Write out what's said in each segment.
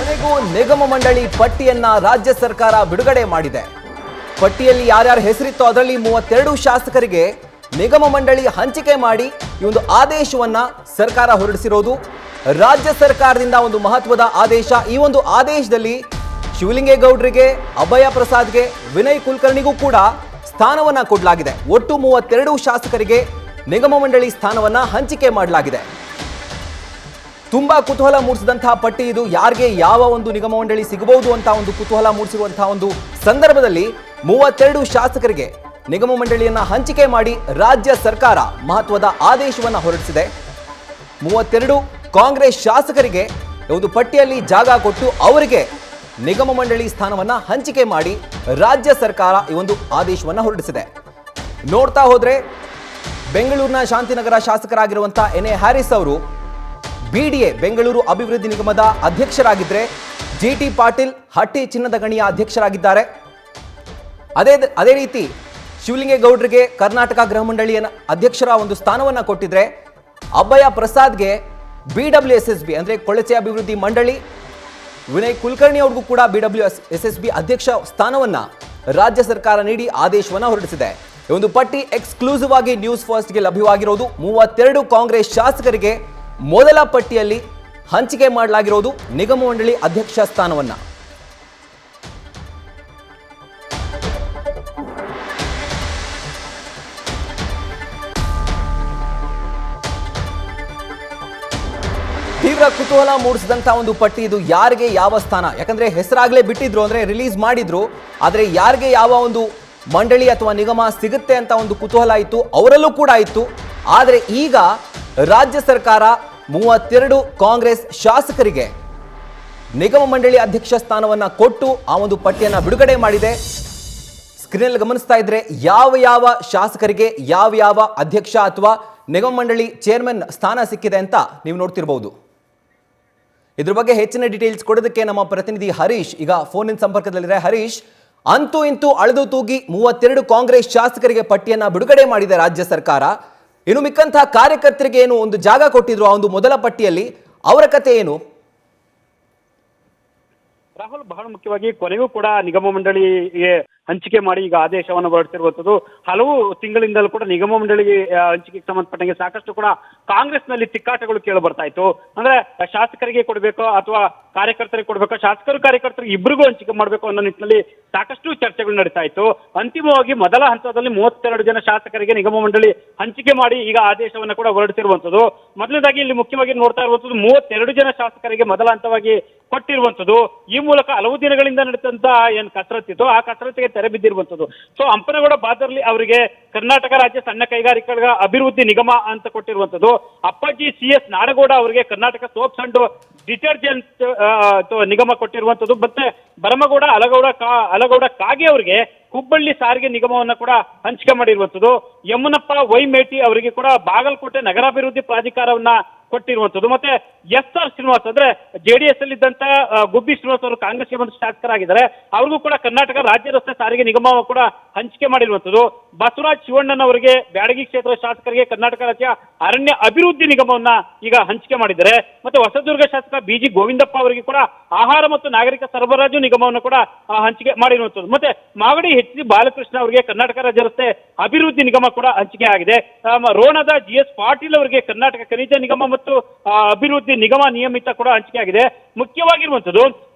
ಕೊನೆಗೂ ನಿಗಮ ಮಂಡಳಿ ಪಟ್ಟಿಯನ್ನ ರಾಜ್ಯ ಸರ್ಕಾರ ಬಿಡುಗಡೆ ಮಾಡಿದೆ. ಪಟ್ಟಿಯಲ್ಲಿ ಯಾರ್ಯಾರ ಹೆಸರಿತ್ತೋ ಅದರಲ್ಲಿ 32 ಶಾಸಕರಿಗೆ ನಿಗಮ ಮಂಡಳಿ ಹಂಚಿಕೆ ಮಾಡಿ ಈ ಒಂದು ಆದೇಶವನ್ನ ಸರ್ಕಾರ ಹೊರಡಿಸಿರೋದು. ರಾಜ್ಯ ಸರ್ಕಾರದಿಂದ ಒಂದು ಮಹತ್ವದ ಆದೇಶ. ಈ ಒಂದು ಆದೇಶದಲ್ಲಿ ಶಿವಲಿಂಗೇಗೌಡರಿಗೆ, ಅಭಯ ಪ್ರಸಾದ್ಗೆ, ವಿನಯ್ ಕುಲಕರ್ಣಿಗೂ ಕೂಡ ಸ್ಥಾನವನ್ನ ಕೊಡಲಾಗಿದೆ. ಒಟ್ಟು 32 ಶಾಸಕರಿಗೆ ನಿಗಮ ಮಂಡಳಿ ಸ್ಥಾನವನ್ನ ಹಂಚಿಕೆ ಮಾಡಲಾಗಿದೆ. ತುಂಬಾ ಕುತೂಹಲ ಮೂಡಿಸಿದಂತಹ ಪಟ್ಟಿ ಇದು. ಯಾರಿಗೆ ಯಾವ ಒಂದು ನಿಗಮ ಮಂಡಳಿ ಸಿಗಬಹುದು ಅಂತ ಒಂದು ಕುತೂಹಲ ಮೂಡಿಸಿರುವಂತಹ ಒಂದು ಸಂದರ್ಭದಲ್ಲಿ 32 ಶಾಸಕರಿಗೆ ನಿಗಮ ಮಂಡಳಿಯನ್ನ ಹಂಚಿಕೆ ಮಾಡಿ ರಾಜ್ಯ ಸರ್ಕಾರ ಮಹತ್ವದ ಆದೇಶವನ್ನ ಹೊರಡಿಸಿದೆ. 32 ಕಾಂಗ್ರೆಸ್ ಶಾಸಕರಿಗೆ ಒಂದು ಪಟ್ಟಿಯಲ್ಲಿ ಜಾಗ ಕೊಟ್ಟು ಅವರಿಗೆ ನಿಗಮ ಮಂಡಳಿ ಸ್ಥಾನವನ್ನ ಹಂಚಿಕೆ ಮಾಡಿ ರಾಜ್ಯ ಸರ್ಕಾರ ಈ ಒಂದು ಆದೇಶವನ್ನ ಹೊರಡಿಸಿದೆ. ನೋಡ್ತಾ ಹೋದ್ರೆ ಬೆಂಗಳೂರಿನ ಶಾಂತಿನಗರ ಶಾಸಕರಾಗಿರುವಂತಹ ಎನ್.ಎ. ಹ್ಯಾರಿಸ್ ಅವರು ಬಿಡಿಎ ಬೆಂಗಳೂರು ಅಭಿವೃದ್ಧಿ ನಿಗಮದ ಅಧ್ಯಕ್ಷರಾಗಿದ್ದರೆ, ಜಿ.ಟಿ. ಪಾಟೀಲ್ ಹಟ್ಟಿ ಚಿನ್ನದ ಗಣಿಯ ಅಧ್ಯಕ್ಷರಾಗಿದ್ದಾರೆ. ಅದೇ ರೀತಿ ಶಿವಲಿಂಗೇಗೌಡರಿಗೆ ಕರ್ನಾಟಕ ಗೃಹ ಮಂಡಳಿಯ ಅಧ್ಯಕ್ಷರ ಒಂದು ಸ್ಥಾನವನ್ನ ಕೊಟ್ಟಿದ್ರೆ, ಅಭಯ ಪ್ರಸಾದ್ಗೆ BWSSB ಅಂದ್ರೆ ಕೊಳಚೆ ಅಭಿವೃದ್ಧಿ ಮಂಡಳಿ, ವಿನಯ್ ಕುಲಕರ್ಣಿ ಅವ್ರಿಗೂ ಕೂಡ BWSSB ಅಧ್ಯಕ್ಷ ಸ್ಥಾನವನ್ನ ರಾಜ್ಯ ಸರ್ಕಾರ ನೀಡಿ ಆದೇಶವನ್ನ ಹೊರಡಿಸಿದೆ. ಈ ಒಂದು ಪಟ್ಟಿ ಎಕ್ಸ್ಕ್ಲೂಸಿವ್ ಆಗಿ ನ್ಯೂಸ್ ಫಸ್ಟ್ಗೆ ಲಭ್ಯವಾಗಿರೋದು. 32 ಕಾಂಗ್ರೆಸ್ ಶಾಸಕರಿಗೆ ಮೊದಲ ಪಟ್ಟಿಯಲ್ಲಿ ಹಂಚಿಕೆ ಮಾಡಲಾಗಿರೋದು ನಿಗಮ ಮಂಡಳಿ ಅಧ್ಯಕ್ಷ ಸ್ಥಾನವನ್ನ. ತೀವ್ರ ಕುತೂಹಲ ಮೂಡಿಸಿದಂತಹ ಒಂದು ಪಟ್ಟಿ ಇದು. ಯಾರಿಗೆ ಯಾವ ಸ್ಥಾನ, ಯಾಕಂದ್ರೆ ಹೆಸರಾಗ್ಲೇ ಬಿಟ್ಟಿದ್ರು, ಅಂದ್ರೆ ರಿಲೀಸ್ ಮಾಡಿದ್ರು, ಆದ್ರೆ ಯಾರಿಗೆ ಯಾವ ಒಂದು ಮಂಡಳಿ ಅಥವಾ ನಿಗಮ ಸಿಗುತ್ತೆ ಅಂತ ಒಂದು ಕುತೂಹಲ ಇತ್ತು, ಅವರಲ್ಲೂ ಕೂಡ ಇತ್ತು. ಆದ್ರೆ ಈಗ ರಾಜ್ಯ ಸರ್ಕಾರ 32 ಕಾಂಗ್ರೆಸ್ ಶಾಸಕರಿಗೆ ನಿಗಮ ಮಂಡಳಿ ಅಧ್ಯಕ್ಷ ಸ್ಥಾನವನ್ನ ಕೊಟ್ಟು ಆ ಒಂದು ಪಟ್ಟಿಯನ್ನ ಬಿಡುಗಡೆ ಮಾಡಿದೆ. ಸ್ಕ್ರೀನ್ ಗಮನಿಸ್ತಾ ಇದ್ರೆ ಯಾವ ಶಾಸಕರಿಗೆ ಯಾವ ಅಧ್ಯಕ್ಷ ಅಥವಾ ನಿಗಮ ಮಂಡಳಿ ಚೇರ್ಮನ್ ಸ್ಥಾನ ಸಿಕ್ಕಿದೆ ಅಂತ ನೀವು ನೋಡ್ತಿರಬಹುದು. ಇದ್ರ ಬಗ್ಗೆ ಹೆಚ್ಚಿನ ಡೀಟೇಲ್ಸ್ ಕೊಡೋದಕ್ಕೆ ನಮ್ಮ ಪ್ರತಿನಿಧಿ ಹರೀಶ್ ಈಗ ಫೋನ್ ಇನ್ ಸಂಪರ್ಕದಲ್ಲಿದ್ದಾರೆ. ಹರೀಶ್, ಅಂತೂ ಇಂತೂ ಅಳೆದು ತೂಗಿ 32 ಕಾಂಗ್ರೆಸ್ ಶಾಸಕರಿಗೆ ಪಟ್ಟಿಯನ್ನ ಬಿಡುಗಡೆ ಮಾಡಿದೆ ರಾಜ್ಯ ಸರ್ಕಾರ. ಇನ್ನು ಮಿಕ್ಕಂತಹ ಕಾರ್ಯಕರ್ತರಿಗೆ ಏನು ಒಂದು ಜಾಗ ಕೊಟ್ಟಿದ್ರು ಆ ಒಂದು ಮೊದಲ ಪಟ್ಟಿಯಲ್ಲಿ, ಅವರ ಕತೆ ಏನು? ರಾಹುಲ್, ಬಹಳ ಮುಖ್ಯವಾಗಿ ಕೊನೆಗೂ ಕೂಡ ನಿಗಮ ಮಂಡಳಿಗೆ ಹಂಚಿಕೆ ಮಾಡಿ ಈಗ ಆದೇಶವನ್ನು ಹೊರಡಿಸಿರುವಂತದ್ದು. ಹಲವು ತಿಂಗಳಿಂದಲೂ ಕೂಡ ನಿಗಮ ಮಂಡಳಿಗೆ ಹಂಚಿಕೆಗೆ ಸಂಬಂಧಪಟ್ಟಂಗೆ ಸಾಕಷ್ಟು ಕೂಡ ಕಾಂಗ್ರೆಸ್ನಲ್ಲಿ ತಿಕ್ಕಾಟಗಳು ಕೇಳಿ ಬರ್ತಾ ಇತ್ತು. ಅಂದ್ರೆ ಶಾಸಕರಿಗೆ ಕೊಡಬೇಕು ಅಥವಾ ಕಾರ್ಯಕರ್ತರಿಗೆ ಕೊಡಬೇಕು, ಶಾಸಕರು ಕಾರ್ಯಕರ್ತರಿಗೆ ಇಬ್ಬರಿಗೂ ಹಂಚಿಕೆ ಮಾಡಬೇಕು ಅನ್ನೋ ನಿಟ್ಟಿನಲ್ಲಿ ಸಾಕಷ್ಟು ಚರ್ಚೆಗಳು ನಡೀತಾ ಇತ್ತು. ಅಂತಿಮವಾಗಿ ಮೊದಲ ಹಂತದಲ್ಲಿ 32 ಜನ ಶಾಸಕರಿಗೆ ನಿಗಮ ಮಂಡಳಿ ಹಂಚಿಕೆ ಮಾಡಿ ಈಗ ಆದೇಶವನ್ನು ಕೂಡ ಹೊರಡಿಸಿರುವಂತದ್ದು. ಮೊದಲನೇದಾಗಿ ಇಲ್ಲಿ ಮುಖ್ಯವಾಗಿ ನೋಡ್ತಾ ಇರುವಂತದ್ದು 32 ಜನ ಶಾಸಕರಿಗೆ ಮೊದಲ ಹಂತವಾಗಿ ಕೊಟ್ಟಿರುವಂತದ್ದು. ಈ ಮೂಲಕ ಹಲವು ದಿನಗಳಿಂದ ನಡೆದಂತ ಏನ್ ಕಸರತ್ತಿತ್ತು ಆ ಕಸರತ್ತಿಗೆ ತೆರೆ ಬಿದ್ದಿರುವಂತದ್ದು. ಸೊ ಹಂಪನಗೌಡ ಬಾದರ್ಲಿ ಅವರಿಗೆ ಕರ್ನಾಟಕ ರಾಜ್ಯ ಸಣ್ಣ ಕೈಗಾರಿಕೆಗಳ ಅಭಿವೃದ್ಧಿ ನಿಗಮ ಅಂತ ಕೊಟ್ಟಿರುವಂತದ್ದು. ಅಪ್ಪಾಜಿ CS ನಾಡಗೌಡ ಅವರಿಗೆ ಕರ್ನಾಟಕ ಸೋಪ್ಸ್ ಅಂಡ್ ಡಿಟರ್ಜೆಂಟ್ ನಿಗಮ ಕೊಟ್ಟಿರುವಂತದ್ದು. ಮತ್ತೆ ಭರಮಗೌಡ ಅಲಗೌಡ ಕಾಗೆ ಅವರಿಗೆ ಹುಬ್ಬಳ್ಳಿ ಸಾರಿಗೆ ನಿಗಮವನ್ನ ಕೂಡ ಹಂಚಿಕೆ ಮಾಡಿರುವಂತದ್ದು. ಯಮುನಪ್ಪ ವೈಮೇಟಿ ಅವರಿಗೆ ಕೂಡ ಬಾಗಲಕೋಟೆ ನಗರಾಭಿವೃದ್ಧಿ ಪ್ರಾಧಿಕಾರವನ್ನ ಕೊಟ್ಟಿರುವಂತದ್ದು. ಮತ್ತೆ SR ಶ್ರೀನಿವಾಸ್ ಅಂದ್ರೆ JDS ಅಲ್ಲಿ ಇದ್ದಂತ ಗುಬ್ಬಿ ಶ್ರೀನಿವಾಸ್ ಅವರು ಕಾಂಗ್ರೆಸ್ಗೆ ಬಂದು ಶಾಸಕರಾಗಿದ್ದಾರೆ, ಅವ್ರಿಗೂ ಕೂಡ ಕರ್ನಾಟಕ ರಾಜ್ಯ ರಸ್ತೆ ಸಾರಿಗೆ ನಿಗಮ ಕೂಡ ಹಂಚಿಕೆ ಮಾಡಿರುವಂತದ್ದು. ಬಸವರಾಜ್ ಶಿವಣ್ಣನ್ ಅವರಿಗೆ ಬ್ಯಾಡಗಿ ಕ್ಷೇತ್ರದ ಶಾಸಕರಿಗೆ ಕರ್ನಾಟಕ ರಾಜ್ಯ ಅರಣ್ಯ ಅಭಿವೃದ್ಧಿ ನಿಗಮವನ್ನ ಈಗ ಹಂಚಿಕೆ ಮಾಡಿದ್ದಾರೆ. ಮತ್ತೆ ಹೊಸದುರ್ಗ ಶಾಸಕ BG ಗೋವಿಂದಪ್ಪ ಅವರಿಗೆ ಕೂಡ ಆಹಾರ ಮತ್ತು ನಾಗರಿಕ ಸರಬರಾಜು ನಿಗಮವನ್ನು ಕೂಡ ಹಂಚಿಕೆ ಮಾಡಿರುವಂತದ್ದು. ಮತ್ತೆ ಮಾಗಡಿ HC ಬಾಲಕೃಷ್ಣ ಅವರಿಗೆ ಕರ್ನಾಟಕ ರಾಜ್ಯ ರಸ್ತೆ ಅಭಿವೃದ್ಧಿ ನಿಗಮ ಕೂಡ ಹಂಚಿಕೆ ಆಗಿದೆ. ರೋಣದ GS ಪಾಟೀಲ್ ಅವರಿಗೆ ಕರ್ನಾಟಕ ಖನಿಜ ನಿಗಮ ಮತ್ತು ಅಭಿವೃದ್ಧಿ ನಿಗಮ ನಿಯಮಿತ ಕೂಡ ಹಂಚಿಕೆ ಆಗಿದೆ. ಮುಖ್ಯವಾಗಿರುವಂತದ್ದು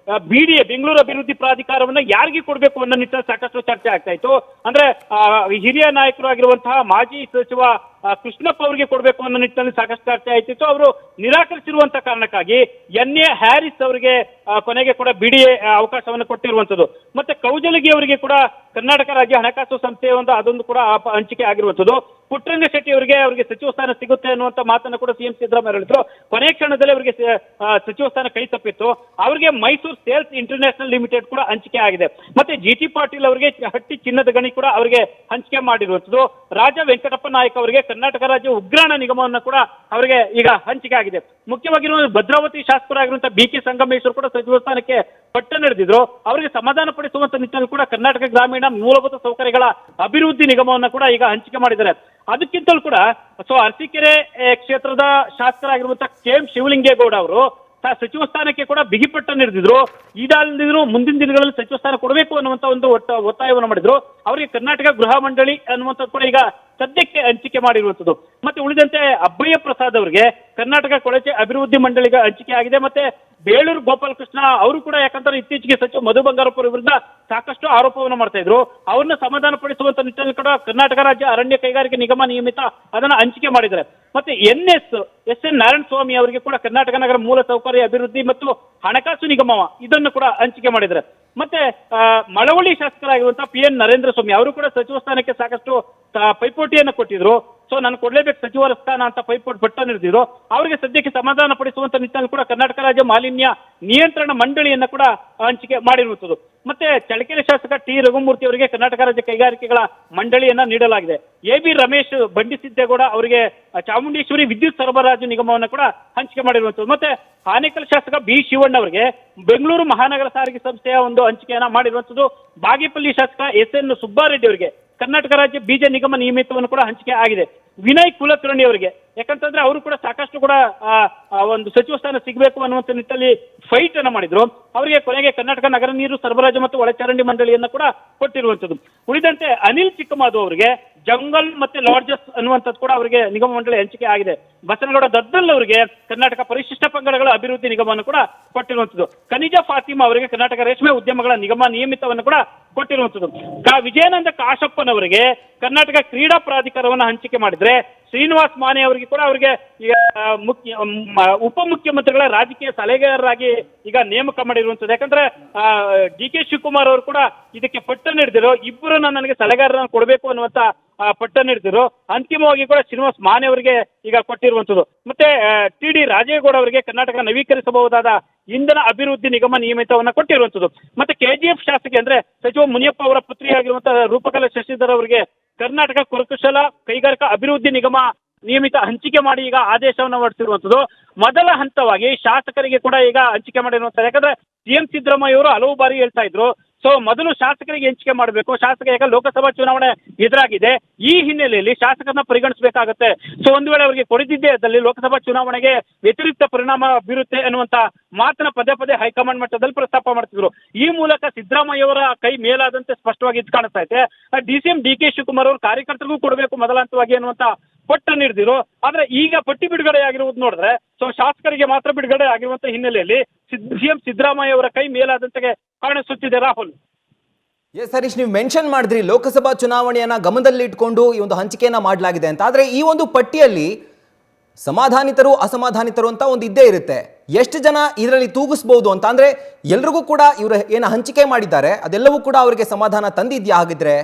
BDA ಬೆಂಗಳೂರು ಅಭಿವೃದ್ಧಿ ಪ್ರಾಧಿಕಾರವನ್ನ ಯಾರಿಗೆ ಕೊಡಬೇಕು ಅನ್ನೋ ನಿಟ್ಟಿನಲ್ಲಿ ಸಾಕಷ್ಟು ಚರ್ಚೆ ಆಗ್ತಾ ಇತ್ತು. ಅಂದ್ರೆ ಹಿರಿಯ ನಾಯಕರು ಆಗಿರುವಂತಹ ಮಾಜಿ ಸಚಿವ ಕೃಷ್ಣಪ್ಪ ಅವರಿಗೆ ಕೊಡಬೇಕು ಅನ್ನೋ ನಿಟ್ಟಿನಲ್ಲಿ ಸಾಕಷ್ಟು ಚರ್ಚೆ ಆಯ್ತಿತ್ತು. ಅವರು ನಿರಾಕರಿಸಿರುವಂತ ಕಾರಣಕ್ಕಾಗಿ ಎನ್.ಎ. ಹ್ಯಾರಿಸ್ ಅವರಿಗೆ ಕೊನೆಗೆ ಕೂಡ BDA ಅವಕಾಶವನ್ನು ಕೊಟ್ಟಿರುವಂತದ್ದು. ಮತ್ತೆ ಕೌಜಲಗಿ ಅವರಿಗೆ ಕೂಡ ಕರ್ನಾಟಕ ರಾಜ್ಯ ಹಣಕಾಸು ಸಂಸ್ಥೆ ಅದೊಂದು ಕೂಡ ಹಂಚಿಕೆ ಆಗಿರುವಂತದ್ದು. ಪುಟ್ಟರಂಗ ಶೆಟ್ಟಿ ಅವರಿಗೆ ಸಚಿವ ಸ್ಥಾನ ಸಿಗುತ್ತೆ ಅನ್ನುವಂತ ಮಾತನ್ನು ಕೂಡ CM ಸಿದ್ದರಾಮಯ್ಯ ಹೇಳಿದ್ರು. ಕೊನೆ ಕ್ಷಣದಲ್ಲಿ ಅವರಿಗೆ ಸಚಿವ ಸ್ಥಾನ ಕೈ ತಪ್ಪಿತ್ತು. ಅವರಿಗೆ ಮೈಸೂರು ಸೇಲ್ಸ್ ಇಂಟರ್ನ್ಯಾಷನಲ್ ಲಿಮಿಟೆಡ್ ಕೂಡ ಹಂಚಿಕೆ ಆಗಿದೆ. ಮತ್ತೆ G.T. ಪಾಟೀಲ್ ಅವರಿಗೆ ಹಟ್ಟಿ ಚಿನ್ನದ ಗಣಿ ಕೂಡ ಅವರಿಗೆ ಹಂಚಿಕೆ ಮಾಡಿರುವಂತದ್ದು. ರಾಜ ವೆಂಕಟಪ್ಪ ನಾಯಕ್ ಅವರಿಗೆ ಕರ್ನಾಟಕ ರಾಜ್ಯ ಉಗ್ರಾಣ ನಿಗಮವನ್ನು ಕೂಡ ಅವರಿಗೆ ಈಗ ಹಂಚಿಕೆ ಆಗಿದೆ. ಮುಖ್ಯವಾಗಿರುವ ಭದ್ರಾವತಿ ಶಾಸಕರಾಗಿರುವಂತಹ BK ಸಂಗಮೇಶ್ವರ್ ಕೂಡ ಸಚಿವ ಸ್ಥಾನಕ್ಕೆ ಪಟ್ಟ ನಡೆದಿದ್ರು. ಅವರಿಗೆ ಸಮಾಧಾನ ಪಡಿಸುವಂತ ನಿಟ್ಟಿನಲ್ಲಿ ಕೂಡ ಕರ್ನಾಟಕ ಗ್ರಾಮೀಣ ಮೂಲಭೂತ ಸೌಕರ್ಯಗಳ ಅಭಿವೃದ್ಧಿ ನಿಗಮವನ್ನು ಕೂಡ ಈಗ ಹಂಚಿಕೆ ಮಾಡಿದ್ದಾರೆ. ಅದಕ್ಕಿಂತಲೂ ಕೂಡ ಅರಸೀಕೆರೆ ಕ್ಷೇತ್ರದ ಶಾಸಕರಾಗಿರುವಂತಹ KM ಶಿವಲಿಂಗೇಗೌಡ ಅವರು ಸಚಿವ ಸ್ಥಾನಕ್ಕೆ ಕೂಡ ಬಿಗಿಪಟ್ಟನ್ನು ಹಿಡಿದಿದ್ರು. ಇದಲ್ಲದಿದ್ರು ಮುಂದಿನ ದಿನಗಳಲ್ಲಿ ಸಚಿವ ಸ್ಥಾನ ಕೊಡಬೇಕು ಅನ್ನುವಂತ ಒಂದು ಒತ್ತಾಯವನ್ನು ಮಾಡಿದ್ರು. ಅವರಿಗೆ ಕರ್ನಾಟಕ ಗೃಹ ಮಂಡಳಿ ಅನ್ನುವಂಥದ್ದು ಕೂಡ ಈಗ ಸದ್ಯಕ್ಕೆ ಹಂಚಿಕೆ ಮಾಡಿರುವಂಥದ್ದು. ಮತ್ತೆ ಉಳಿದಂತೆ ಅಬ್ಬಯ್ಯ ಪ್ರಸಾದ್ ಅವರಿಗೆ ಕರ್ನಾಟಕ ಕೊಳಚೆ ಅಭಿವೃದ್ಧಿ ಮಂಡಳಿಗೆ ಹಂಚಿಕೆ ಆಗಿದೆ. ಮತ್ತೆ ಬೇಳೂರು ಗೋಪಾಲಕೃಷ್ಣ ಅವರು ಕೂಡ, ಯಾಕಂದ್ರೆ ಇತ್ತೀಚೆಗೆ ಸಚಿವ ಮಧು ಬಂಗಾರಪ್ಪ ವಿರುದ್ಧ ಸಾಕಷ್ಟು ಆರೋಪವನ್ನು ಮಾಡ್ತಾ ಇದ್ರು, ಅವ್ರನ್ನ ಸಮಾಧಾನ ಪಡಿಸುವಂತ ನಿಟ್ಟಿನಲ್ಲಿ ಕೂಡ ಕರ್ನಾಟಕ ರಾಜ್ಯ ಅರಣ್ಯ ಕೈಗಾರಿಕೆ ನಿಗಮ ನಿಯಮಿತ ಅದನ್ನ ಹಂಚಿಕೆ ಮಾಡಿದ್ದಾರೆ. ಮತ್ತೆ ಎಸ್ ಎನ್ ನಾರಾಯಣ ಸ್ವಾಮಿ ಅವರಿಗೆ ಕೂಡ ಕರ್ನಾಟಕ ನಗರ ಮೂಲ ಸೌಕರ್ಯ ಅಭಿವೃದ್ಧಿ ಮತ್ತು ಹಣಕಾಸು ನಿಗಮ ಇದನ್ನು ಕೂಡ ಹಂಚಿಕೆ ಮಾಡಿದ್ದಾರೆ. ಮತ್ತೆ ಮಳವಳ್ಳಿ ಶಾಸಕರಾಗಿರುವಂತಹ PN ನರೇಂದ್ರ ಸ್ವಾಮಿ ಅವರು ಕೂಡ ಸಚಿವ ಸ್ಥಾನಕ್ಕೆ ಸಾಕಷ್ಟು ಪೈಪೋಟಿಯನ್ನು ಕೊಟ್ಟಿದ್ರು. ಸೊ ನಾನು ಕೊಡ್ಲೇಬೇಕು ಸಚಿವರ ಸ್ಥಾನ ಅಂತ ಪೈಪೋಟಿ ಪಟ್ಟನ್ನು ಹಿಡಿದಿದ್ರು. ಅವರಿಗೆ ಸದ್ಯಕ್ಕೆ ಸಮಾಧಾನ ಪಡಿಸುವಂತ ನಿಟ್ಟಿನಲ್ಲಿ ಕೂಡ ಕರ್ನಾಟಕ ರಾಜ್ಯ ಮಾಲಿನ್ಯ ನಿಯಂತ್ರಣ ಮಂಡಳಿಯನ್ನ ಕೂಡ ಹಂಚಿಕೆ ಮಾಡಿರುವಂಥದ್ದು. ಮತ್ತೆ ಚಳ್ಳಕೆರೆ ಶಾಸಕ ಟಿ ರಘುಮೂರ್ತಿ ಅವರಿಗೆ ಕರ್ನಾಟಕ ರಾಜ್ಯ ಕೈಗಾರಿಕೆಗಳ ಮಂಡಳಿಯನ್ನ ನೀಡಲಾಗಿದೆ. AB ರಮೇಶ್ ಬಂಡಿಸಿದ್ದೇಗೌಡ ಅವರಿಗೆ ಚಾಮುಂಡೇಶ್ವರಿ ವಿದ್ಯುತ್ ಸರಬರಾಜು ನಿಗಮವನ್ನು ಕೂಡ ಹಂಚಿಕೆ ಮಾಡಿರುವಂಥದ್ದು. ಮತ್ತೆ ಆನೇಕಲ್ ಶಾಸಕ B ಶಿವಣ್ಣ ಅವರಿಗೆ ಬೆಂಗಳೂರು ಮಹಾನಗರ ಸಾರಿಗೆ ಸಂಸ್ಥೆಯ ಒಂದು ಹಂಚಿಕೆಯನ್ನ ಮಾಡಿರುವಂಥದ್ದು. ಬಾಗೇಪಲ್ಲಿ ಶಾಸಕ SN ಸುಬ್ಬಾರೆಡ್ಡಿ ಅವರಿಗೆ ಕರ್ನಾಟಕ ರಾಜ್ಯ ಬೀಜ ನಿಗಮ ನಿಯಮಿತವನ್ನು ಕೂಡ ಹಂಚಿಕೆ ಆಗಿದೆ. ವಿನಯ್ ಕುಲಕರ್ಣಿ ಅವರಿಗೆ, ಯಾಕಂತಂದ್ರೆ ಅವರು ಕೂಡ ಸಾಕಷ್ಟು ಕೂಡ ಒಂದು ಸಚಿವ ಸ್ಥಾನ ಸಿಗಬೇಕು ಅನ್ನುವಂಥ ನಿಟ್ಟಿನಲ್ಲಿ ಫೈಟ್ ಅನ್ನ ಮಾಡಿದ್ರು. ಅವರಿಗೆ ಕೊನೆಗೆ ಕರ್ನಾಟಕ ನಗರ ನೀರು ಸರಬರಾಜು ಮತ್ತು ಒಳಚರಂಡಿ ಮಂಡಳಿಯನ್ನ ಕೂಡ ಕೊಟ್ಟಿರುವಂಥದ್ದು. ಉಳಿದಂತೆ ಅನಿಲ್ ಚಿಕ್ಕಮಾದು ಅವರಿಗೆ ಜಂಗಲ್ ಮತ್ತೆ ಲಾಡ್ಜಸ್ ಅನ್ನುವಂಥದ್ದು ಕೂಡ ಅವರಿಗೆ ನಿಗಮ ಮಂಡಳಿ ಹಂಚಿಕೆ ಆಗಿದೆ. ಬಸನಗೌಡ ದದ್ದಲ್ ಅವರಿಗೆ ಕರ್ನಾಟಕ ಪರಿಶಿಷ್ಟ ಪಂಗಡಗಳ ಅಭಿವೃದ್ಧಿ ನಿಗಮವನ್ನು ಕೂಡ ಕೊಟ್ಟಿರುವಂಥದ್ದು. ಖನಿಜ ಫಾತಿಮಾ ಅವರಿಗೆ ಕರ್ನಾಟಕ ರೇಷ್ಮೆ ಉದ್ಯಮಗಳ ನಿಗಮ ನಿಯಮಿತವನ್ನು ಕೂಡ ಕೊಟ್ಟಿರುವಂಥದ್ದು. ವಿಜಯಾನಂದ ಕಾಶಪ್ಪನವರಿಗೆ ಕರ್ನಾಟಕ ಕ್ರೀಡಾ ಪ್ರಾಧಿಕಾರವನ್ನು ಹಂಚಿಕೆ ಮಾಡಿದ್ರೆ, ಶ್ರೀನಿವಾಸ್ ಮಾನೆ ಅವರಿಗೆ ಕೂಡ ಅವರಿಗೆ ಈಗ ಉಪಮುಖ್ಯಮಂತ್ರಿಗಳ ರಾಜಕೀಯ ಸಲಹೆಗಾರರಾಗಿ ಈಗ ನೇಮಕ ಮಾಡಿರುವಂಥದ್ದು. ಯಾಕಂದ್ರೆ DK ಶಿವಕುಮಾರ್ ಅವರು ಕೂಡ ಇದಕ್ಕೆ ಪಟ್ಟನ್ನು ಹಿಡಿದಿರೋ, ಇಬ್ಬರನ್ನ ನನಗೆ ಸಲಹೆಗಾರರನ್ನು ಕೊಡಬೇಕು ಅನ್ನುವಂತ ಪಟ್ಟನ್ನು ಹಿಡಿದಿರೋ. ಅಂತಿಮವಾಗಿ ಕೂಡ ಶ್ರೀನಿವಾಸ್ ಮಾನೆ ಅವರಿಗೆ ಈಗ ಕೊಟ್ಟಿರುವಂಥದ್ದು. ಮತ್ತೆ TD ರಾಜೇಗೌಡ ಅವರಿಗೆ ಕರ್ನಾಟಕ ನವೀಕರಿಸಬಹುದಾದ ಇಂಧನ ಅಭಿವೃದ್ಧಿ ನಿಗಮ ನಿಯಮಿತವನ್ನ ಕೊಟ್ಟಿರುವಂಥದ್ದು. ಮತ್ತೆ KGF ಶಾಸಕಿ ಅಂದ್ರೆ ಸಚಿವ ಮುನಿಯಪ್ಪ ಅವರ ಪುತ್ರಿಯಾಗಿರುವಂತಹ ರೂಪಕಲಾ ಶಶಿಧರ್ ಅವರಿಗೆ ಕರ್ನಾಟಕ ಕರಕುಶಲ ಕೈಗಾರಿಕಾ ಅಭಿವೃದ್ಧಿ ನಿಗಮ ನಿಯಮಿತ ಹಂಚಿಕೆ ಮಾಡಿ ಈಗ ಆದೇಶವನ್ನು ಹೊರಡಿಸಿರುವಂಥದ್ದು. ಮೊದಲ ಹಂತವಾಗಿ ಶಾಸಕರಿಗೆ ಕೂಡ ಈಗ ಹಂಚಿಕೆ ಮಾಡಿರುವಂಥದ್ದು. ಯಾಕಂದ್ರೆ CM ಸಿದ್ದರಾಮಯ್ಯ ಅವರು ಹಲವು ಬಾರಿ ಹೇಳ್ತಾ ಇದ್ರು, ಸೊ ಮೊದಲು ಶಾಸಕರಿಗೆ ಹಂಚಿಕೆ ಮಾಡಬೇಕು. ಶಾಸಕ ಈಗ ಲೋಕಸಭಾ ಚುನಾವಣೆ ಎದುರಾಗಿದೆ, ಈ ಹಿನ್ನೆಲೆಯಲ್ಲಿ ಶಾಸಕರನ್ನ ಪರಿಗಣಿಸಬೇಕಾಗತ್ತೆ. ಸೊ ಒಂದು ವೇಳೆ ಅವರಿಗೆ ಕೊಡದಿದ್ದೇ ಇದ್ದಲ್ಲಿ ಲೋಕಸಭಾ ಚುನಾವಣೆಗೆ ವ್ಯತಿರಿಕ್ತ ಪರಿಣಾಮ ಬೀರುತ್ತೆ ಅನ್ನುವಂತ ಮಾತನ್ನ ಪದೇ ಪದೇ ಹೈಕಮಾಂಡ್ ಮಟ್ಟದಲ್ಲಿ ಪ್ರಸ್ತಾಪ ಮಾಡ್ತಿದ್ರು. ಈ ಮೂಲಕ ಸಿದ್ದರಾಮಯ್ಯ ಅವರ ಕೈ ಮೇಲಾದಂತೆ ಸ್ಪಷ್ಟವಾಗಿ ಇದು ಕಾಣಿಸ್ತಾ ಇದೆ. DCM DK ಶಿವಕುಮಾರ್ ಅವರು ಕಾರ್ಯಕರ್ತರಿಗೂ ಕೊಡಬೇಕು ಮೊದಲ ಹಂತವಾಗಿ ಅನ್ನುವಂತ ಪಟ್ಟನ್ನು ಹಿಡಿದಿರು. ಆದ್ರೆ ಈಗ ಪಟ್ಟಿ ಬಿಡುಗಡೆ ಆಗಿರುವುದು ನೋಡಿದ್ರೆ ಸೊ ಶಾಸಕರಿಗೆ ಮಾತ್ರ ಬಿಡುಗಡೆ ಆಗಿರುವಂತ ಹಿನ್ನೆಲೆಯಲ್ಲಿ CM ಸಿದ್ದರಾಮಯ್ಯ ಅವರ ಕೈ ಮೇಲಾದಂತೆ ಕಾಣಿಸುತ್ತಿದೆ. ರಾಹುಲ್, ಎಸ್ ಹರೀಶ್, ನೀವು ಮೆನ್ಷನ್ ಮಾಡಿದ್ರಿ ಲೋಕಸಭಾ ಚುನಾವಣೆಯನ್ನ ಗಮನದಲ್ಲಿ ಇಟ್ಕೊಂಡು ಈ ಒಂದು ಹಂಚಿಕೆಯನ್ನ ಮಾಡಲಾಗಿದೆ ಅಂತ. ಆದ್ರೆ ಈ ಒಂದು ಪಟ್ಟಿಯಲ್ಲಿ ಸಮಾಧಾನಿತರು ಅಸಮಾಧಾನಿತರು ಅಂತ ಒಂದು ಇದ್ದೇ ಇರುತ್ತೆ. ಎಷ್ಟು ಜನ ಇದರಲ್ಲಿ ತೂಗಿಸ್ಬಹುದು ಅಂತ, ಅಂದ್ರೆ ಎಲ್ರಿಗೂ ಕೂಡ ಇವರು ಏನು ಹಂಚಿಕೆ ಮಾಡಿದ್ದಾರೆ ಅದೆಲ್ಲವೂ ಕೂಡ ಅವರಿಗೆ ಸಮಾಧಾನ ತಂದಿದ್ಯಾ ಹಾಗಿದ್ರೆ?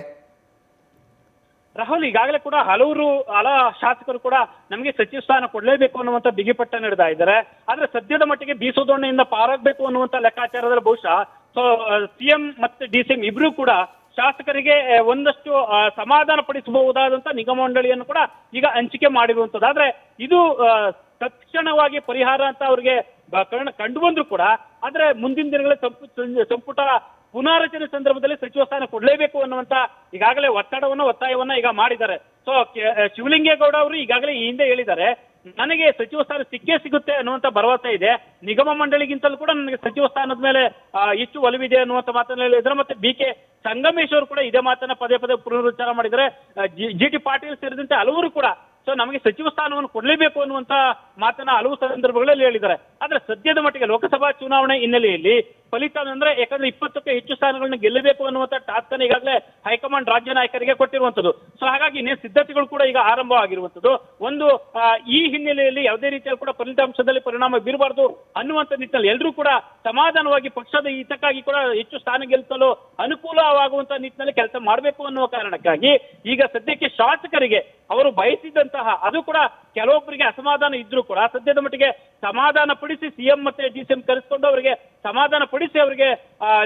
ರಾಹುಲ್, ಈಗಾಗಲೇ ಕೂಡ ಹಲ ಶಾಸಕರು ಕೂಡ ನಮಗೆ ಸಚಿವ ಸ್ಥಾನ ಕೊಡಲೇಬೇಕು ಅನ್ನುವಂತ ಬಿಗಿಪಟ್ಟನ್ನು ಹಿಡಿತಾ ಇದ್ದಾರೆ. ಆದ್ರೆ ಸದ್ಯದ ಮಟ್ಟಿಗೆ ಬೀಸೋದೊಣ್ಣೆಯಿಂದ ಪಾರಾಗಬೇಕು ಅನ್ನುವಂತ ಲೆಕ್ಕಾಚಾರದಲ್ಲಿ ಬಹುಶಃ CM ಮತ್ತೆ DCM ಇಬ್ರು ಕೂಡ ಶಾಸಕರಿಗೆ ಒಂದಷ್ಟು ಸಮಾಧಾನ ಪಡಿಸಬಹುದಾದಂತ ನಿಗಮ ಮಂಡಳಿಯನ್ನು ಕೂಡ ಈಗ ಹಂಚಿಕೆ ಮಾಡಿರುವಂತದ್ದು. ಆದ್ರೆ ಇದು ತಕ್ಷಣವಾಗಿ ಪರಿಹಾರ ಅಂತ ಅವ್ರಿಗೆ ಕಂಡು ಬಂದ್ರು ಕೂಡ, ಆದ್ರೆ ಮುಂದಿನ ದಿನಗಳಲ್ಲಿ ಸಂಪುಟ ಪುನಾರಚನೆ ಸಂದರ್ಭದಲ್ಲಿ ಸಚಿವ ಸ್ಥಾನ ಕೊಡಲೇಬೇಕು ಅನ್ನುವಂತ ಈಗಾಗಲೇ ಒತ್ತಾಯವನ್ನ ಈಗ ಮಾಡಿದ್ದಾರೆ. ಸೊ ಶಿವಲಿಂಗೇಗೌಡ ಅವರು ಈಗಾಗಲೇ ಈ ಹಿಂದೆ ಹೇಳಿದ್ದಾರೆ, ನನಗೆ ಸಚಿವ ಸ್ಥಾನ ಸಿಕ್ಕೇ ಸಿಗುತ್ತೆ ಅನ್ನುವಂತ ಭರವಸೆ ಇದೆ, ನಿಗಮ ಮಂಡಳಿಗಿಂತಲೂ ಕೂಡ ನನಗೆ ಸಚಿವ ಸ್ಥಾನದ ಮೇಲೆ ಹೆಚ್ಚು ಒಲವಿದೆ ಅನ್ನುವಂತ ಮಾತನ್ನ ಹೇಳಿದ್ರೆ. ಮತ್ತೆ BK ಸಂಗಮೇಶ್ ಅವರು ಕೂಡ ಇದೇ ಮಾತನ್ನ ಪದೇ ಪದೇ ಪುನರುಚ್ಚಾರ ಮಾಡಿದರೆ. GT ಪಾಟೀಲ್ ಸೇರಿದಂತೆ ಹಲವರು ಕೂಡ ಸೊ ನಮಗೆ ಸಚಿವ ಸ್ಥಾನವನ್ನು ಕೊಡಲೇಬೇಕು ಅನ್ನುವಂತ ಮಾತನ್ನ ಹಲವು ಸಂದರ್ಭಗಳಲ್ಲಿ ಹೇಳಿದ್ದಾರೆ. ಆದ್ರೆ ಸದ್ಯದ ಮಟ್ಟಿಗೆ ಲೋಕಸಭಾ ಚುನಾವಣೆ ಹಿನ್ನೆಲೆಯಲ್ಲಿ ಫಲಿತಾಂಶ ಅಂದ್ರೆ, ಯಾಕಂದ್ರೆ 20ಕ್ಕೆ ಹೆಚ್ಚು ಸ್ಥಾನಗಳನ್ನ ಗೆಲ್ಲಬೇಕು ಅನ್ನುವಂತ ಟಾಸ್ಕ್ ಅನ್ನು ಈಗಾಗಲೇ ಹೈಕಮಾಂಡ್ ರಾಜ್ಯ ನಾಯಕರಿಗೆ ಕೊಟ್ಟಿರುವಂತದ್ದು. ಸೊ ಹಾಗಾಗಿ ನೇರ ಕೂಡ ಈಗ ಆರಂಭ ಆಗಿರುವಂತದ್ದು. ಒಂದು ಈ ಹಿನ್ನೆಲೆಯಲ್ಲಿ ಯಾವುದೇ ರೀತಿಯಲ್ಲಿ ಕೂಡ ಫಲಿತಾಂಶದಲ್ಲಿ ಪರಿಣಾಮ ಬೀರಬಾರದು ಅನ್ನುವಂತ ನಿಟ್ಟಿನಲ್ಲಿ ಎಲ್ಲರೂ ಕೂಡ ಸಮಾಧಾನವಾಗಿ ಪಕ್ಷದ ಹಿತಕ್ಕಾಗಿ ಕೂಡ ಹೆಚ್ಚು ಸ್ಥಾನ ಗೆಲ್ಲಿಸಲು ಅನುಕೂಲವಾಗುವಂತ ನಿಟ್ಟಿನಲ್ಲಿ ಕೆಲಸ ಮಾಡಬೇಕು ಅನ್ನುವ ಕಾರಣಕ್ಕಾಗಿ ಈಗ ಸದ್ಯಕ್ಕೆ ಶಾಸಕರಿಗೆ ಅವರು ಬಯಸಿದಂತಹ, ಅದು ಕೂಡ ಕೆಲವೊಬ್ಬರಿಗೆ ಅಸಮಾಧಾನ ಇದ್ರೂ ಕೂಡ ಸದ್ಯದ ಮಟ್ಟಿಗೆ ಸಮಾಧಾನ ಪಡಿಸಿ CM ಮತ್ತೆ DCM ಕರೆಸಿಕೊಂಡು ಅವರಿಗೆ ಸಮಾಧಾನ ಪಡಿಸಿ ಅವರಿಗೆ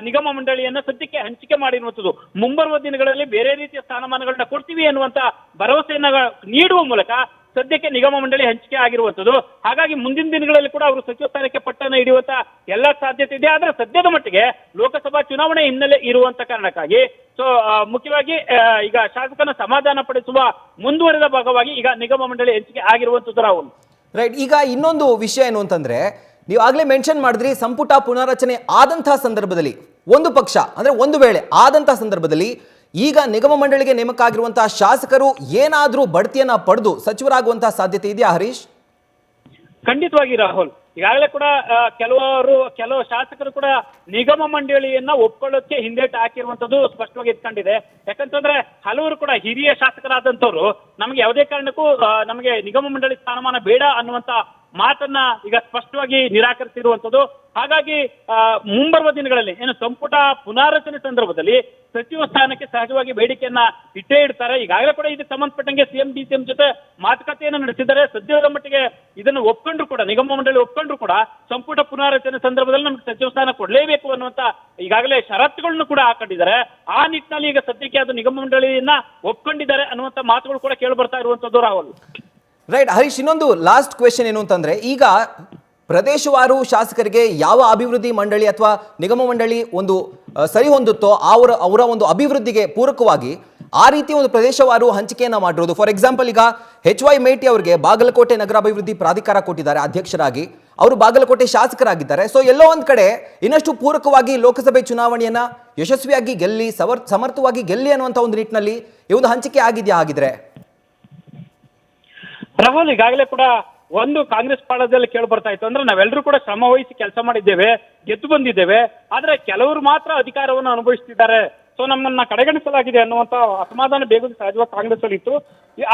ನಿಗಮ ಮಂಡಳಿಯನ್ನ ಸದ್ಯಕ್ಕೆ ಹಂಚಿಕೆ ಮಾಡಿರುವಂಥದ್ದು. ಮುಂಬರುವ ದಿನಗಳಲ್ಲಿ ಬೇರೆ ರೀತಿಯ ಸ್ಥಾನಮಾನಗಳನ್ನ ಕೊಡ್ತೀವಿ ಅನ್ನುವಂತ ಭರವಸೆಯನ್ನ ನೀಡುವ ಮೂಲಕ ಸದ್ಯಕ್ಕೆ ನಿಗಮ ಮಂಡಳಿ ಹಂಚಿಕೆ ಆಗಿರುವಂಥದ್ದು. ಹಾಗಾಗಿ ಮುಂದಿನ ದಿನಗಳಲ್ಲಿ ಕೂಡ ಅವರು ಸಚಿವ ಸ್ಥಾನಕ್ಕೆ ಪಟ್ಟನ್ನು ಹಿಡಿಯುವಂತ ಎಲ್ಲ ಸಾಧ್ಯತೆ ಇದೆ. ಆದ್ರೆ ಸದ್ಯದ ಮಟ್ಟಿಗೆ ಲೋಕಸಭಾ ಚುನಾವಣೆ ಹಿನ್ನೆಲೆ ಇರುವಂತ ಕಾರಣಕ್ಕಾಗಿ ಸೊ ಮುಖ್ಯವಾಗಿ ಈಗ ಶಾಸಕನ ಸಮಾಧಾನ ಪಡಿಸುವ ಮುಂದುವರೆದ ಭಾಗವಾಗಿ ಈಗ ನಿಗಮ ಮಂಡಳಿ ಹಂಚಿಕೆ ಆಗಿರುವಂಥದ್ದು. ರಾಹುಲ್, ರೈಟ್. ಈಗ ಇನ್ನೊಂದು ವಿಷಯ ಏನು ಅಂತಂದ್ರೆ, ನೀವು ಆಗಲೇ ಮೆನ್ಷನ್ ಮಾಡಿದ್ರಿ, ಸಂಪುಟ ಪುನಾರಚನೆ ಆದಂತಹ ಸಂದರ್ಭದಲ್ಲಿ ಒಂದು ಪಕ್ಷ ಅಂದ್ರೆ ಒಂದು ವೇಳೆ ಆದಂತಹ ಸಂದರ್ಭದಲ್ಲಿ ಈಗ ನಿಗಮ ಮಂಡಳಿಗೆ ನೇಮಕ ಆಗಿರುವಂತಹ ಶಾಸಕರು ಏನಾದರೂ ಬಡ್ತಿಯನ್ನ ಪಡೆದು ಸಚಿವರಾಗುವಂತಹ ಸಾಧ್ಯತೆ ಇದೆಯಾ ಹರೀಶ್? ಖಂಡಿತವಾಗಿ ರಾಹುಲ್, ಈಗಾಗಲೇ ಕೂಡ ಕೆಲವು ಶಾಸಕರು ಕೂಡ ನಿಗಮ ಮಂಡಳಿಯನ್ನ ಒಪ್ಕೊಳ್ಳೋಕೆ ಹಿಂದೇಟು ಹಾಕಿರುವಂತದ್ದು ಸ್ಪಷ್ಟವಾಗಿ ಇಟ್ಕೊಂಡಿದೆ. ಯಾಕಂತಂದ್ರೆ ಹಲವರು ಕೂಡ ಹಿರಿಯ ಶಾಸಕರಾದಂತವ್ರು ನಮಗೆ ಯಾವುದೇ ಕಾರಣಕ್ಕೂ ನಮಗೆ ನಿಗಮ ಮಂಡಳಿ ಸ್ಥಾನಮಾನ ಬೇಡ ಅನ್ನುವಂತ ಮಾತನ್ನ ಈಗ ಸ್ಪಷ್ಟವಾಗಿ ನಿರಾಕರಿಸಿರುವಂತದ್ದು. ಹಾಗಾಗಿ ಮುಂಬರುವ ದಿನಗಳಲ್ಲಿ ಏನು ಸಂಪುಟ ಪುನಾರಚನೆ ಸಂದರ್ಭದಲ್ಲಿ ಸಚಿವ ಸ್ಥಾನಕ್ಕೆ ಸಹಜವಾಗಿ ಬೇಡಿಕೆಯನ್ನ ಇಟ್ಟೇ ಇಡ್ತಾರೆ. ಈಗಾಗಲೇ ಕೂಡ ಇದಕ್ಕೆ ಸಂಬಂಧಪಟ್ಟಂಗೆ ಸಿಎಂ ಡಿಸಿಎಂ ಜೊತೆ ಮಾತುಕತೆಯನ್ನು ನಡೆಸಿದ್ದಾರೆ. ಸದ್ಯದ ಮಟ್ಟಿಗೆ ಇದನ್ನು ಒಪ್ಕೊಂಡ್ರು ಕೂಡ, ನಿಗಮ ಮಂಡಳಿ ಒಪ್ಕೊಂಡ್ರು ಕೂಡ ಸಂಪುಟ ಪುನಾರಚನೆ ಸಂದರ್ಭದಲ್ಲಿ ನಮ್ಗೆ ಸಚಿವ ಸ್ಥಾನ ಕೊಡ್ಲೇಬೇಕು ಅನ್ನುವಂತ ಈಗಾಗಲೇ ಷರತ್ತುಗಳನ್ನು ಕೂಡ ಹಾಕೊಂಡಿದ್ದಾರೆ. ಆ ನಿಟ್ಟಿನಲ್ಲಿ ಈಗ ಸದ್ಯಕ್ಕೆ ಅದು ನಿಗಮ ಮಂಡಳಿಯನ್ನ ಒಪ್ಕೊಂಡಿದ್ದಾರೆ ಅನ್ನುವಂತ ಮಾತುಗಳು ಕೂಡ ಕೇಳಿ ಬರ್ತಾ ಇರುವಂತದ್ದು ರಾಹುಲ್. ರೈಟ್ ಹರೀಶ್, ಇನ್ನೊಂದು ಲಾಸ್ಟ್ ಕ್ವೆಶನ್ ಏನು ಅಂತಂದ್ರೆ, ಈಗ ಪ್ರದೇಶವಾರು ಶಾಸಕರಿಗೆ ಯಾವ ಅಭಿವೃದ್ಧಿ ಮಂಡಳಿ ಅಥವಾ ನಿಗಮ ಮಂಡಳಿ ಒಂದು ಸರಿ ಹೊಂದುತ್ತೋ ಅವರ ಒಂದು ಅಭಿವೃದ್ಧಿಗೆ ಪೂರಕವಾಗಿ ಆ ರೀತಿ ಒಂದು ಪ್ರದೇಶವಾರು ಹಂಚಿಕೆಯನ್ನ ಮಾಡಿರೋದು. ಫಾರ್ ಎಕ್ಸಾಂಪಲ್, ಈಗ HY ಮೇಟಿ ಅವರಿಗೆ ಬಾಗಲಕೋಟೆ ನಗರಾಭಿವೃದ್ಧಿ ಪ್ರಾಧಿಕಾರ ಕೊಟ್ಟಿದ್ದಾರೆ ಅಧ್ಯಕ್ಷರಾಗಿ, ಅವರು ಬಾಗಲಕೋಟೆ ಶಾಸಕರಾಗಿದ್ದಾರೆ. ಸೊ ಎಲ್ಲೋ ಒಂದ್ ಕಡೆ ಇನ್ನಷ್ಟು ಪೂರಕವಾಗಿ ಲೋಕಸಭೆ ಚುನಾವಣೆಯನ್ನ ಯಶಸ್ವಿಯಾಗಿ ಗೆಲ್ಲಿ ಸಮರ್ಥವಾಗಿ ಗೆಲ್ಲಿ ಅನ್ನುವಂಥ ಒಂದು ನಿಟ್ಟಿನಲ್ಲಿ ಈ ಒಂದು ಹಂಚಿಕೆ ಆಗಿದೆಯಾ ಆಗಿದ್ರೆ? ರಾಹುಲ್, ಈಗಾಗಲೇ ಕೂಡ ಒಂದು ಕಾಂಗ್ರೆಸ್ ಪಾಳದಲ್ಲಿ ಕೇಳಿ ಬರ್ತಾ ಇತ್ತು ಅಂದ್ರೆ ನಾವೆಲ್ಲರೂ ಕೂಡ ಶ್ರಮ ವಹಿಸಿ ಕೆಲಸ ಮಾಡಿದ್ದೇವೆ, ಗೆದ್ದು ಬಂದಿದ್ದೇವೆ, ಆದ್ರೆ ಕೆಲವರು ಮಾತ್ರ ಅಧಿಕಾರವನ್ನು ಅನುಭವಿಸ್ತಿದ್ದಾರೆ, ಸೊ ನಮ್ಮನ್ನ ಕಡೆಗಣಿಸಲಾಗಿದೆ ಅನ್ನುವಂತ ಅಸಮಾಧಾನ ಬೇಗ ಸಹಜವಾಗಿ ಕಾಂಗ್ರೆಸ್ ಅಲ್ಲಿ ಇತ್ತು.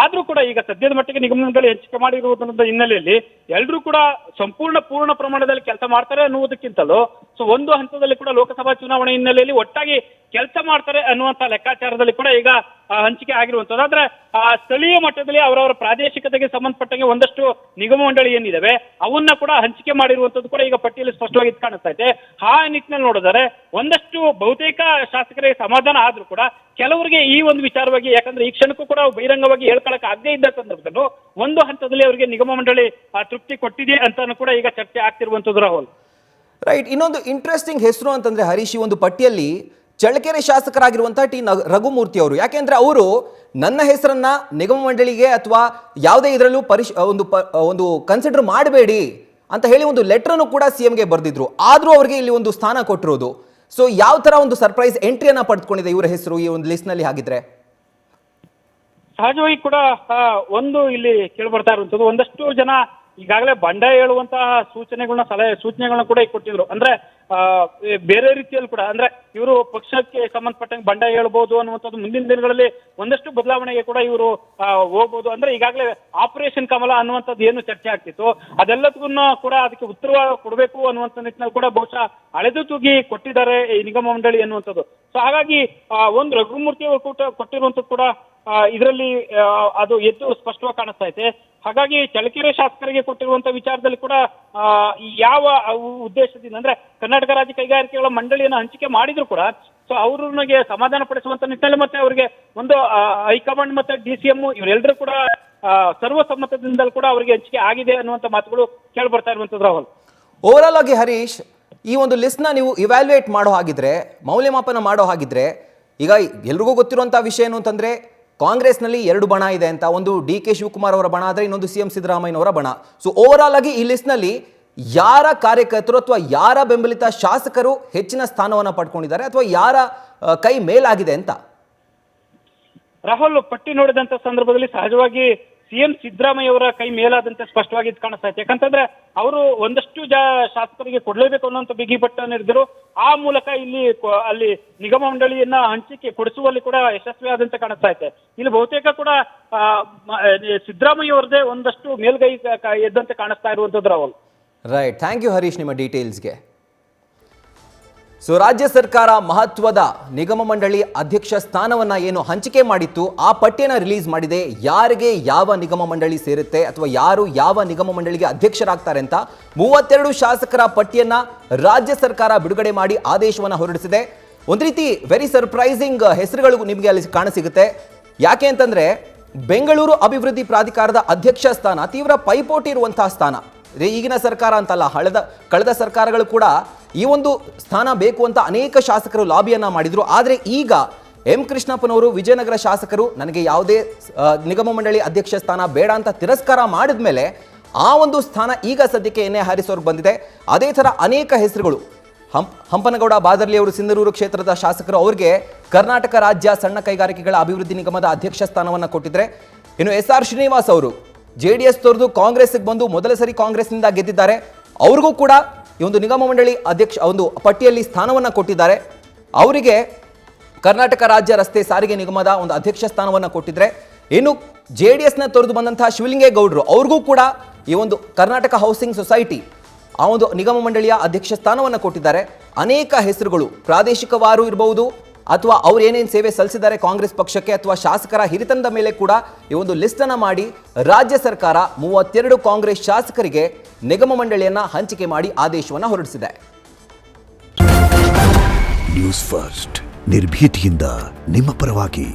ಆದ್ರೂ ಕೂಡ ಈಗ ಸದ್ಯದ ಮಟ್ಟಿಗೆ ನಿಗಮ ಮಂಡಳಿ ಹಂಚಿಕೆ ಮಾಡಿರುವುದರ ಹಿನ್ನೆಲೆಯಲ್ಲಿ ಎಲ್ಲರೂ ಕೂಡ ಪೂರ್ಣ ಪ್ರಮಾಣದಲ್ಲಿ ಕೆಲಸ ಮಾಡ್ತಾರೆ ಅನ್ನುವುದಕ್ಕಿಂತಲೂ ಸೊ ಒಂದು ಹಂತದಲ್ಲಿ ಕೂಡ ಲೋಕಸಭಾ ಚುನಾವಣೆ ಹಿನ್ನೆಲೆಯಲ್ಲಿ ಒಟ್ಟಾಗಿ ಕೆಲಸ ಮಾಡ್ತಾರೆ ಅನ್ನುವಂತ ಲೆಕ್ಕಾಚಾರದಲ್ಲಿ ಕೂಡ ಈಗ ಹಂಚಿಕೆ ಆಗಿರುವಂತದ್ದು. ಆದ್ರೆ ಸ್ಥಳೀಯ ಮಟ್ಟದಲ್ಲಿ ಅವರವರ ಪ್ರಾದೇಶಿಕತೆಗೆ ಸಂಬಂಧಪಟ್ಟಂಗೆ ಒಂದಷ್ಟು ನಿಗಮ ಮಂಡಳಿ ಏನಿದಾವೆ ಅವನ್ನ ಕೂಡ ಹಂಚಿಕೆ ಮಾಡಿರುವಂತದ್ದು ಕೂಡ ಈಗ ಪಟ್ಟಿಯಲ್ಲಿ ಸ್ಪಷ್ಟವಾಗಿ ಕಾಣಿಸ್ತಾ ಇದೆ. ಆ ನಿಟ್ಟಿನಲ್ಲಿ ನೋಡಿದರೆ ಒಂದಷ್ಟು ಬಹುತೇಕ ಶಾಸಕರಿಗೆ ಸಮಾಧಾನ ಆದ್ರೂ ಕೂಡ ಕೆಲವರಿಗೆ ಈ ಒಂದು ವಿಚಾರವಾಗಿ, ಯಾಕಂದ್ರೆ ಈ ಕ್ಷಣಕ್ಕೂ ಕೂಡ ಬಹಿರಂಗವಾಗಿ ಹೇಳ್ಕೊಳಕ್ ಆಗದೇ ಇದ್ದ ಸಂದರ್ಭದಲ್ಲೂ ಒಂದು ಹಂತದಲ್ಲಿ ಅವರಿಗೆ ನಿಗಮ ಮಂಡಳಿ ತೃಪ್ತಿ ಕೊಟ್ಟಿದೆ ಅಂತಾನು ಕೂಡ ಈಗ ಚರ್ಚೆ ಆಗ್ತಿರುವಂತದ್ದು ರಾಹುಲ್. ರೈಟ್, ಇನ್ನೊಂದು ಇಂಟ್ರೆಸ್ಟಿಂಗ್ ಹೆಸರು ಅಂತಂದ್ರೆ ಹರೀಶ್, ಈ ಒಂದು ಪಟ್ಟಿಯಲ್ಲಿ ಚಳ್ಳಕೆರೆ ಶಾಸಕರಾಗಿರುವಂತಹ ಟಿ ರಘುಮೂರ್ತಿ ಅವರು. ಯಾಕೆಂದ್ರೆ ಅವರು ನನ್ನ ಹೆಸರನ್ನ ನಿಗಮ ಮಂಡಳಿಗೆ ಅಥವಾ ಯಾವುದೇ ಇದರಲ್ಲೂ ಒಂದು ಕನ್ಸಿಡರ್ ಮಾಡಬೇಡಿ ಅಂತ ಹೇಳಿ ಒಂದು ಲೆಟರ್ನು ಕೂಡ ಸಿಎಂಗೆ ಬರೆದಿದ್ರು. ಆದ್ರೂ ಅವರಿಗೆ ಇಲ್ಲಿ ಒಂದು ಸ್ಥಾನ ಕೊಟ್ಟಿರೋದು. ಸೊ ಯಾವ ತರ ಒಂದು ಸರ್ಪ್ರೈಸ್ ಎಂಟ್ರಿಯನ್ನ ಪಡೆದುಕೊಂಡಿದೆ ಇವರ ಹೆಸರು ಈ ಒಂದು ಲಿಸ್ಟ್ ನಲ್ಲಿ ಆಗಿದ್ರೆ? ಸಹಜವಾಗಿ ಕೂಡ ಒಂದು ಇಲ್ಲಿ ಕೇಳಿ ಬರ್ತಾ ಇರುವಂತದ್ದು, ಒಂದಷ್ಟು ಜನ ಈಗಾಗಲೇ ಬಂಡಾಯ ಹೇಳುವಂತಹ ಸೂಚನೆಗಳನ್ನ ಕೂಡ ಕೊಟ್ಟಿದ್ರು. ಅಂದ್ರೆ ಬೇರೆ ರೀತಿಯಲ್ಲಿ ಕೂಡ ಅಂದ್ರೆ ಇವರು ಪಕ್ಷಕ್ಕೆ ಸಂಬಂಧಪಟ್ಟಂಗೆ ಬಂಡಾಯ ಹೇಳ್ಬೋದು ಅನ್ನುವಂಥದ್ದು, ಮುಂದಿನ ದಿನಗಳಲ್ಲಿ ಒಂದಷ್ಟು ಬದಲಾವಣೆಗೆ ಕೂಡ ಇವರು ಹೋಗ್ಬೋದು. ಅಂದ್ರೆ ಈಗಾಗಲೇ ಆಪರೇಷನ್ ಕಮಲ ಅನ್ನುವಂಥದ್ದು ಏನು ಚರ್ಚೆ ಆಗ್ತಿತ್ತು ಅದೆಲ್ಲದಕ್ಕೂ ಕೂಡ ಅದಕ್ಕೆ ಉತ್ತರ ಕೊಡಬೇಕು ಅನ್ನುವಂಥ ನಿಟ್ಟಿನಲ್ಲಿ ಕೂಡ ಬಹುಶಃ ಅಳೆದು ತೂಗಿ ಕೊಟ್ಟಿದ್ದಾರೆ ಈ ನಿಗಮ ಮಂಡಳಿ ಅನ್ನುವಂಥದ್ದು. ಸೊ ಹಾಗಾಗಿ ಒಂದು ರಘುಮೂರ್ತಿ ಅವರು ಕೊಟ್ಟಿರುವಂಥದ್ದು ಕೂಡ ಇದರಲ್ಲಿ ಅದು ಎದ್ದು ಸ್ಪಷ್ಟವಾಗಿ ಕಾಣಿಸ್ತಾ ಇದೆ. ಹಾಗಾಗಿ ಚಳ್ಳಕೆರೆ ಶಾಸಕರಿಗೆ ಕೊಟ್ಟಿರುವಂತ ವಿಚಾರದಲ್ಲಿ ಕೂಡ ಯಾವ ಉದ್ದೇಶದಿಂದ ಅಂದ್ರೆ ಕರ್ನಾಟಕ ರಾಜ್ಯ ಕೈಗಾರಿಕೆಗಳ ಮಂಡಳಿಯನ್ನು ಹಂಚಿಕೆ ಮಾಡಿದ್ರು ಕೂಡ ಸೊ ಅವ್ರಿಗೆ ಸಮಾಧಾನ ಪಡಿಸುವಂತ ನಿಟ್ಟಿನಲ್ಲಿ ಮತ್ತೆ ಅವರಿಗೆ ಒಂದು ಹೈಕಮಾಂಡ್ ಮತ್ತೆ DCM ಇವರೆಲ್ಲರೂ ಕೂಡ ಸರ್ವಸಮ್ಮತದಿಂದಲೂ ಕೂಡ ಅವರಿಗೆ ಹಂಚಿಕೆ ಆಗಿದೆ ಅನ್ನುವಂತ ಮಾತುಗಳು ಕೇಳಿ ಬರ್ತಾ ಇರುವಂತದ್ದು ರಾಹುಲ್. ಓವರ್ ಆಲ್ ಆಗಿ ಹರೀಶ್, ಈ ಒಂದು ಲಿಸ್ಟ್ ನ ನೀವು ಇವ್ಯಾಲ್ಯೂಯೇಟ್ ಮಾಡೋ ಹಾಗಿದ್ರೆ, ಮೌಲ್ಯಮಾಪನ ಮಾಡೋ ಹಾಗಿದ್ರೆ, ಈಗ ಎಲ್ರಿಗೂ ಗೊತ್ತಿರುವಂತಹ ವಿಷಯ ಏನು ಅಂತಂದ್ರೆ ಕಾಂಗ್ರೆಸ್ನಲ್ಲಿ 2 ಬಣ ಇದೆ ಅಂತ. ಒಂದು DK ಶಿವಕುಮಾರ್ ಅವರ ಬಣ ಆದ್ರೆ ಇನ್ನೊಂದು CM ಸಿದ್ದರಾಮಯ್ಯನವರ ಬಣ. ಸೊ ಓವರ್ ಆಲ್ ಆಗಿ ಈ ಲಿಸ್ಟ್ ನಲ್ಲಿ ಯಾರ ಕಾರ್ಯಕರ್ತರು ಅಥವಾ ಯಾರ ಬೆಂಬಲಿತ ಶಾಸಕರು ಹೆಚ್ಚಿನ ಸ್ಥಾನವನ್ನ ಪಡ್ಕೊಂಡಿದ್ದಾರೆ ಅಥವಾ ಯಾರ ಕೈ ಮೇಲಾಗಿದೆ ಅಂತ? ರಾಹುಲ್, ಪಟ್ಟಿ ನೋಡಿದಂತ ಸಂದರ್ಭದಲ್ಲಿ ಸಹಜವಾಗಿ CM ಸಿದ್ದರಾಮಯ್ಯ ಅವರ ಕೈ ಮೇಲಾದಂತೆ ಸ್ಪಷ್ಟವಾಗಿ ಕಾಣಿಸ್ತಾ ಇದೆ. ಯಾಕಂತಂದ್ರೆ ಅವರು ಒಂದಷ್ಟು ಶಾಸಕರಿಗೆ ಕೊಡ್ಲೇಬೇಕು ಅನ್ನೋಂಥ ಬಿಗಿಪಟ್ಟು ನಿರ್ಧರು. ಆ ಮೂಲಕ ಅಲ್ಲಿ ನಿಗಮ ಮಂಡಳಿಯನ್ನ ಹಂಚಿಕೆ ಕೊಡಿಸುವಲ್ಲಿ ಕೂಡ ಯಶಸ್ವಿ ಆದಂತೆ ಕಾಣಿಸ್ತಾ ಇದೆ. ಇಲ್ಲಿ ಬಹುತೇಕ ಕೂಡ ಸಿದ್ದರಾಮಯ್ಯ ಅವರದೇ ಒಂದಷ್ಟು ಮೇಲ್ಗೈ ಎದ್ದಂತೆ ಕಾಣಿಸ್ತಾ ಇರುವಂತದ್ದು Rahul. Right, thank you Harish ನಿಮ್ಮ ಡೀಟೇಲ್ಸ್ಗೆ. ಸೊ ರಾಜ್ಯ ಸರ್ಕಾರ ಮಹತ್ವದ ನಿಗಮ ಮಂಡಳಿ ಅಧ್ಯಕ್ಷ ಸ್ಥಾನವನ್ನ ಏನು ಹಂಚಿಕೆ ಮಾಡಿತ್ತು ಆ ಪಟ್ಟಿಯನ್ನು ರಿಲೀಸ್ ಮಾಡಿದೆ. ಯಾರಿಗೆ ಯಾವ ನಿಗಮ ಮಂಡಳಿ ಸೇರುತ್ತೆ ಅಥವಾ ಯಾರು ಯಾವ ನಿಗಮ ಮಂಡಳಿಗೆ ಅಧ್ಯಕ್ಷರಾಗ್ತಾರೆ ಅಂತ 32 ಶಾಸಕರ ಪಟ್ಟಿಯನ್ನ ರಾಜ್ಯ ಸರ್ಕಾರ ಬಿಡುಗಡೆ ಮಾಡಿ ಆದೇಶವನ್ನ ಹೊರಡಿಸಿದೆ. ಒಂದು ರೀತಿ ವೆರಿ ಸರ್ಪ್ರೈಸಿಂಗ್ ಹೆಸರುಗಳು ನಿಮಗೆ ಅಲ್ಲಿ ಕಾಣಸಿಗುತ್ತೆ. ಯಾಕೆ ಅಂತಂದ್ರೆ ಬೆಂಗಳೂರು ಅಭಿವೃದ್ಧಿ ಪ್ರಾಧಿಕಾರದ ಅಧ್ಯಕ್ಷ ಸ್ಥಾನ ತೀವ್ರ ಪೈಪೋಟಿ ಇರುವಂತಹ ಸ್ಥಾನ. ಈಗಿನ ಸರ್ಕಾರ ಅಂತಲ್ಲ, ಕಳೆದ ಸರ್ಕಾರಗಳು ಕೂಡ ಈ ಒಂದು ಸ್ಥಾನ ಬೇಕು ಅಂತ ಅನೇಕ ಶಾಸಕರು ಲಾಬಿಯನ್ನ ಮಾಡಿದ್ರು. ಆದರೆ ಈಗ ಎಂ ಕೃಷ್ಣಪ್ಪನವರು ವಿಜಯನಗರ ಶಾಸಕರು ನನಗೆ ಯಾವುದೇ ನಿಗಮ ಮಂಡಳಿ ಅಧ್ಯಕ್ಷ ಸ್ಥಾನ ಬೇಡ ಅಂತ ತಿರಸ್ಕಾರ ಮಾಡಿದ ಮೇಲೆ ಆ ಒಂದು ಸ್ಥಾನ ಈಗ ಸದ್ಯಕ್ಕೆ ಎಣ್ಣೆ ಹಾರಿಸೋರ್ಗೆ ಬಂದಿದೆ. ಅದೇ ಥರ ಅನೇಕ ಹೆಸರುಗಳು ಹಂಪನಗೌಡ ಬಾದರ್ಲಿ ಅವರು ಸಿಂಧನೂರು ಕ್ಷೇತ್ರದ ಶಾಸಕರು, ಅವರಿಗೆ ಕರ್ನಾಟಕ ರಾಜ್ಯ ಸಣ್ಣ ಕೈಗಾರಿಕೆಗಳ ಅಭಿವೃದ್ಧಿ ನಿಗಮದ ಅಧ್ಯಕ್ಷ ಸ್ಥಾನವನ್ನು ಕೊಟ್ಟಿದ್ರೆ, ಇನ್ನು SR ಶ್ರೀನಿವಾಸ್ ಅವರು JDS ತೊರೆದು ಕಾಂಗ್ರೆಸ್ಗೆ ಬಂದು ಮೊದಲ ಸರಿ ಕಾಂಗ್ರೆಸ್ನಿಂದ ಗೆದ್ದಿದ್ದಾರೆ. ಅವ್ರಿಗೂ ಕೂಡ ಈ ಒಂದು ನಿಗಮ ಮಂಡಳಿ ಅಧ್ಯಕ್ಷ ಒಂದು ಪಟ್ಟಿಯಲ್ಲಿ ಸ್ಥಾನವನ್ನು ಕೊಟ್ಟಿದ್ದಾರೆ. ಅವರಿಗೆ ಕರ್ನಾಟಕ ರಾಜ್ಯ ರಸ್ತೆ ಸಾರಿಗೆ ನಿಗಮದ ಒಂದು ಅಧ್ಯಕ್ಷ ಸ್ಥಾನವನ್ನು ಕೊಟ್ಟಿದ್ರೆ, ಇನ್ನು JDSನ ತೊರೆದು ಬಂದಂತಹ ಶಿವಲಿಂಗೇಗೌಡರು ಅವ್ರಿಗೂ ಕೂಡ ಈ ಒಂದು ಕರ್ನಾಟಕ ಹೌಸಿಂಗ್ ಸೊಸೈಟಿ ಆ ಒಂದು ನಿಗಮ ಮಂಡಳಿಯ ಅಧ್ಯಕ್ಷ ಸ್ಥಾನವನ್ನು ಕೊಟ್ಟಿದ್ದಾರೆ. ಅನೇಕ ಹೆಸರುಗಳು ಪ್ರಾದೇಶಿಕವಾರು ಇರಬಹುದು ಅಥವಾ ಅವ್ರು ಏನೇನು ಸೇವೆ ಸಲ್ಲಿಸಿದ್ದಾರೆ ಕಾಂಗ್ರೆಸ್ ಪಕ್ಷಕ್ಕೆ ಅಥವಾ ಶಾಸಕರ ಹಿರಿತನದ ಮೇಲೆ ಕೂಡ ಈ ಒಂದು ಲಿಸ್ಟ್ ಅನ್ನ ಮಾಡಿ ರಾಜ್ಯ ಸರ್ಕಾರ 32 ಕಾಂಗ್ರೆಸ್ ಶಾಸಕರಿಗೆ ನಿಗಮ ಮಂಡಳಿಯನ್ನ ಹಂಚಿಕೆ ಮಾಡಿ ಆದೇಶವನ್ನು ಹೊರಡಿಸಿದೆ. ನ್ಯೂಸ್ ಫಸ್ಟ್ ನಿರ್ಭೀತಿಯಿಂದ ನಿಮ್ಮ ಪರವಾಗಿ.